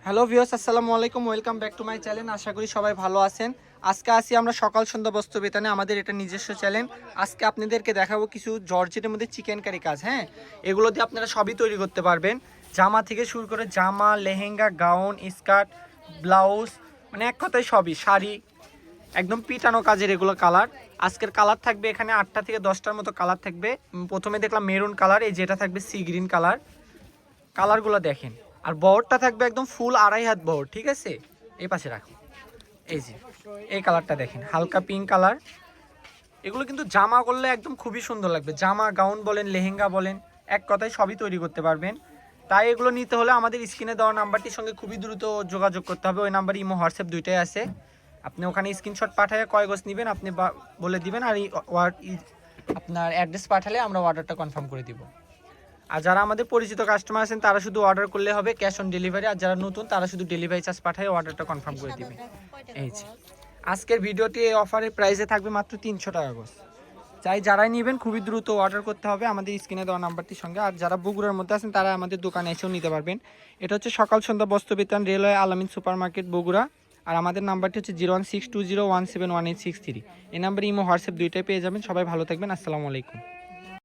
Hello viewers, আসসালামু আলাইকুম। Welcome back to my channel. আশা করি সবাই ভালো আছেন। আজকে আসি আমরা সকাল সন্ধ্যা বস্ত্র বিতানে, আমাদের এটা নিজস্ব চ্যানেল। আজকে আপনাদেরকে দেখাবো কিছু জর্জেটের মধ্যে চিকেন কারি কাজ। হ্যাঁ, এগুলো দিয়ে আপনারা সবই তৈরি করতে পারবেন। জামা থেকে শুরু করে জামা, লেহেঙ্গা, গাউন, স্কার্ট, ব্লাউজ, মানে এক কথায় সবই, শাড়ি, একদম পিটানো কাজের এগুলো কালার। আজকের কালার থাকবে এখানে 8টা থেকে 10টার মতো কালার থাকবে। প্রথমে দেখলাম মেরুন কালার, এই যেটা থাকবে সি গ্রিন কালার। কালারগুলো দেখেন। আর বহরটা থাকবে একদম ফুল 2.5 হাত বহর, ঠিক আছে? এই পাশে রাখো। এই যে এই কালারটা দেখেন, হালকা পিঙ্ক কালার। এগুলো কিন্তু জামা করলে একদম খুবই সুন্দর লাগবে। জামা, গাউন বলেন, লেহেঙ্গা বলেন, এক কথায় সবই তৈরি করতে পারবেন। তাই এগুলো নিতে হলে আমাদের স্ক্রিনে দেওয়া নাম্বারটির সঙ্গে খুবই দ্রুত যোগাযোগ করতে হবে। ওই নাম্বারে ইমো, হোয়াটসঅ্যাপ দুইটাই আছে। আপনি ওখানে স্ক্রিনশট পাঠায় কয় গজ নেবেন আপনি বলে দিবেন, আর আপনার অ্যাড্রেস পাঠালে আমরা অর্ডারটা কনফার্ম করে দিব। আর যারা আমাদের পরিচিত কাস্টমার আছেন তারা শুধু অর্ডার করলে হবে, ক্যাশ অন ডেলিভারি। আর যারা নতুন তারা শুধু ডেলিভারি চার্জ পাঠায় অর্ডারটা কনফার্ম করে দিবে। এই যে আজকের ভিডিওটি এই অফারের প্রাইসে থাকবে মাত্র 300 টাকা গজ। চাই যারাই নেবেন খুবই দ্রুত অর্ডার করতে হবে আমাদের স্ক্রিনে দেওয়া নাম্বারটির সঙ্গে। আর যারা বগুড়ার মধ্যে আছেন তারা আমাদের দোকানে এসেও নিতে পারবেন। এটা হচ্ছে সকাল সন্ধ্যা বস্ত্র বিতান, রেলওয়ে আলামিন সুপার মার্কেট, বগুড়া। আর আমাদের নাম্বারটি হচ্ছে 01620171863। এই নাম্বারে ইমো, হোয়াটসঅ্যাপ দুইটাই পেয়ে যাবেন। সবাই ভালো থাকবেন। আসসালামু আলাইকুম।